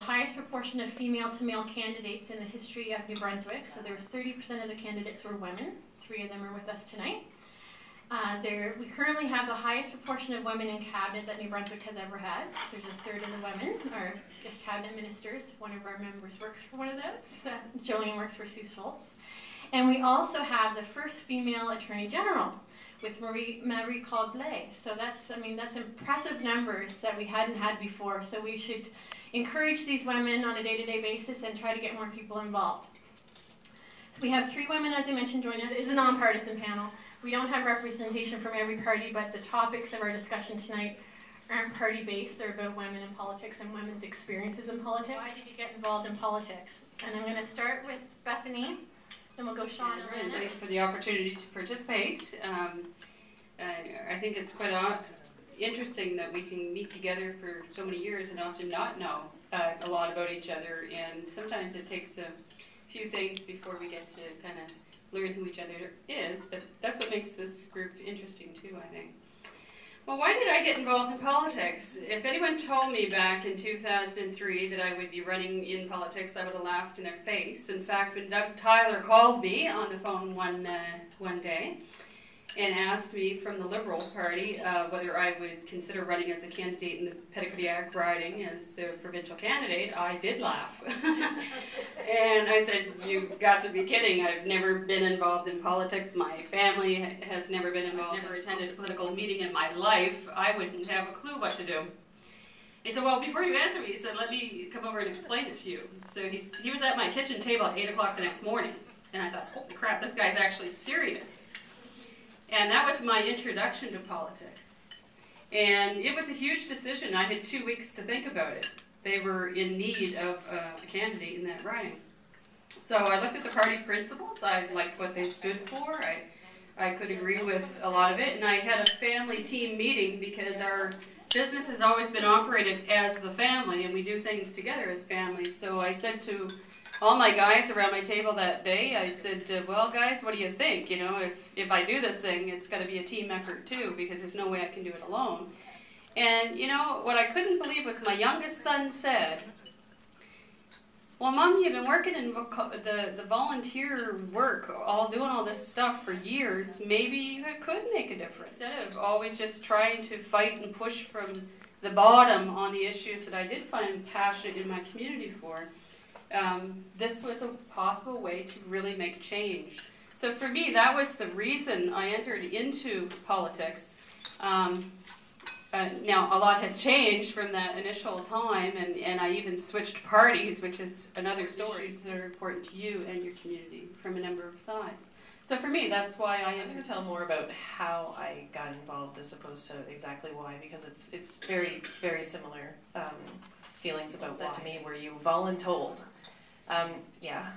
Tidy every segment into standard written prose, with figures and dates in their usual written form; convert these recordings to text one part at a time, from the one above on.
Highest proportion of female to male candidates in the history of New Brunswick. So there was 30% of the candidates were women. 3 of them are with us tonight. We currently have the highest proportion of women in cabinet that New Brunswick has ever had. There's a third of the women are cabinet ministers. One of our members works for one of those. Jolene works for Sue Schultz. And we also have the first female Attorney General with Marie Colblay. So that's impressive numbers that we hadn't had before. So we should encourage these women on a day-to-day basis and try to get more people involved. We have 3 women, as I mentioned, joining us. It's a nonpartisan panel. We don't have representation from every party, but the topics of our discussion tonight aren't party-based. They're about women in politics and women's experiences in politics. Why did you get involved in politics? And I'm going to start with Bethany, then we'll go Shawna and Lana. Thank you for the opportunity to participate. I think it's quite interesting that we can meet together for so many years and often not know a lot about each other, and sometimes it takes a few things before we get to kind of learn who each other is, but that's what makes this group interesting too, I think. Well, why did I get involved in politics? If anyone told me back in 2003 that I would be running in politics, I would have laughed in their face. In fact, when Doug Tyler called me on the phone one day and asked me from the Liberal Party whether I would consider running as a candidate in the Petitcodiac riding as the provincial candidate, I did laugh. And I said, "You've got to be kidding. I've never been involved in politics. My family has never been involved. I've never attended a political meeting in my life. I wouldn't have a clue what to do." He said, "Well, before you answer me," he said, "let me come over and explain it to you." So he was at my kitchen table at 8 o'clock the next morning. And I thought, holy crap, this guy's actually serious. And that was my introduction to politics. And it was a huge decision. I had 2 weeks to think about it. They were in need of a candidate in that riding. So I looked at the party principles. I liked what they stood for. I could agree with a lot of it. And I had a family team meeting because our business has always been operated as the family, and we do things together as families. So I said to all my guys around my table that day, I said, "Well, guys, what do you think? You know, if I do this thing, it's got to be a team effort too, because there's no way I can do it alone." And you know, what I couldn't believe was my youngest son said, "Well, Mom, you've been working in the volunteer work, doing all this stuff for years. Maybe it could make a difference. Instead of always just trying to fight and push from the bottom on the issues that I did find passionate in my community for, this was a possible way to really make change." So for me, that was the reason I entered into politics. Now, a lot has changed from that initial time, and I even switched parties, which is another story. Issues that are important to you and your community from a number of sides. So for me, that's why I'm going to tell more about how I got involved as opposed to exactly why, because it's very, very similar feelings about that to me, where you voluntold. Yeah.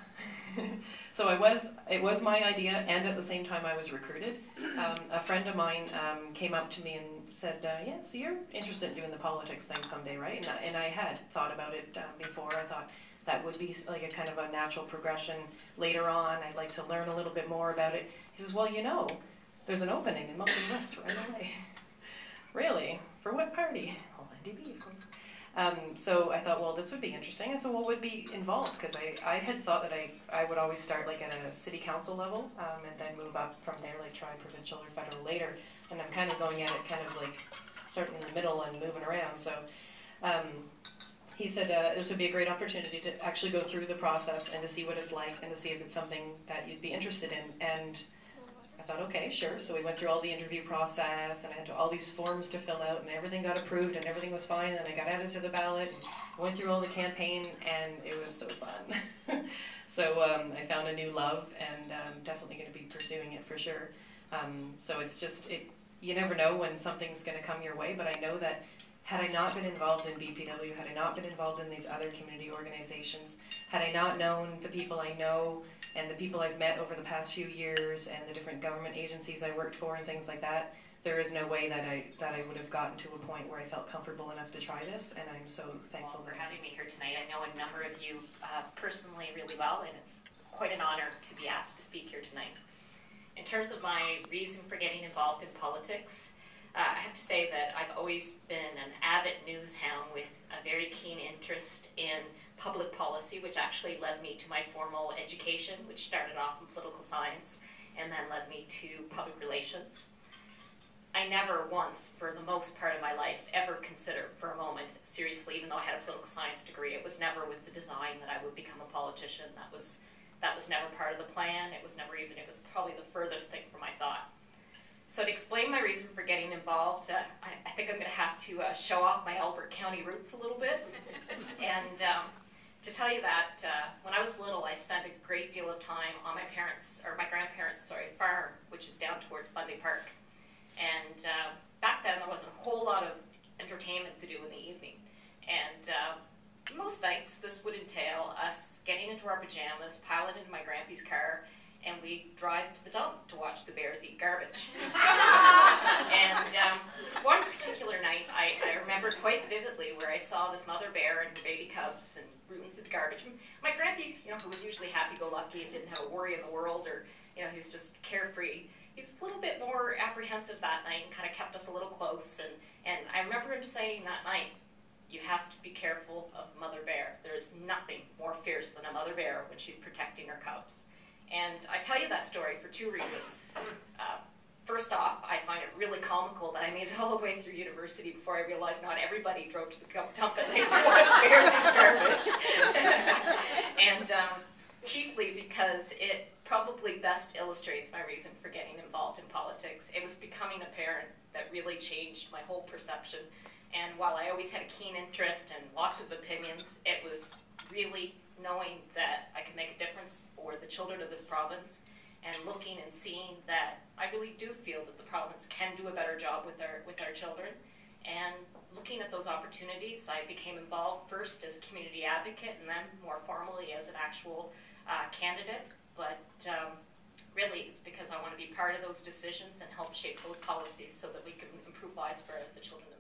So it was my idea, and at the same time I was recruited. A friend of mine came up to me and said, "Yeah, so you're interested in doing the politics thing someday, right?" And I had thought about it before. I thought that would be like a kind of a natural progression later on. I'd like to learn a little bit more about it. He says, "Well, you know, there's an opening in Moncton West right away." "Really? For what party?" "Oh, NDP, of course." So I thought, well, this would be interesting. And so what would be involved? Because I had thought that I would always start like at a city council level and then move up from there, like try provincial or federal later. And I'm kind of going at it kind of like starting in the middle and moving around. So he said this would be a great opportunity to actually go through the process and to see what it's like and to see if it's something that you'd be interested in. And I thought, okay, sure. So we went through all the interview process, and I had all these forms to fill out, and everything got approved, and everything was fine, and I got added to the ballot, and went through all the campaign, and it was so fun. So I found a new love, and I'm definitely going to be pursuing it for sure. So it's just, you never know when something's going to come your way, but I know that had I not been involved in BPW, had I not been involved in these other community organizations, had I not known the people I know and the people I've met over the past few years and the different government agencies I worked for and things like that, there is no way that I would have gotten to a point where I felt comfortable enough to try this, and I'm so thankful for having me here tonight. I know a number of you personally really well, and it's quite an honor to be asked to speak here tonight. In terms of my reason for getting involved in politics, I have to say that I've always been an avid news hound with a very keen interest in public policy, which actually led me to my formal education, which started off in political science and then led me to public relations. I never once, for the most part of my life, ever considered for a moment, seriously, even though I had a political science degree, it was never with the design that I would become a politician. That was never part of the plan. It was probably the furthest thing from my thought. So to explain my reason for getting involved, I think I'm going to have to show off my Alberta County roots a little bit. And to tell you that, when I was little, I spent a great deal of time on my grandparents' farm, which is down towards Fundy Park. And back then, there wasn't a whole lot of entertainment to do in the evening. And most nights, this would entail us getting into our pajamas, piling into my grandpa's car, and we drive to the dump to watch the bears eat garbage. And this one particular night, I remember quite vividly where I saw this mother bear and her baby cubs and rooting through the garbage. My grandpa, who was usually happy-go-lucky and didn't have a worry in the world, or he was just carefree, he was a little bit more apprehensive that night and kind of kept us a little close. And I remember him saying that night, "You have to be careful of Mother Bear. There's nothing more fierce than a mother bear when she's protecting her cubs." And I tell you that story for two reasons. First off, I find it really comical that I made it all the way through university before I realized not everybody drove to the dump at night to watch bears eat garbage. And chiefly because it probably best illustrates my reason for getting involved in politics. It was becoming apparent that really changed my whole perception. And while I always had a keen interest and lots of opinions, it was really knowing that I could make a difference for the children of this province, and looking and seeing that I really do feel that the province can do a better job with our children. And looking at those opportunities, I became involved first as a community advocate and then more formally as an actual candidate. But really, it's because I want to be part of those decisions and help shape those policies so that we can improve lives for the children of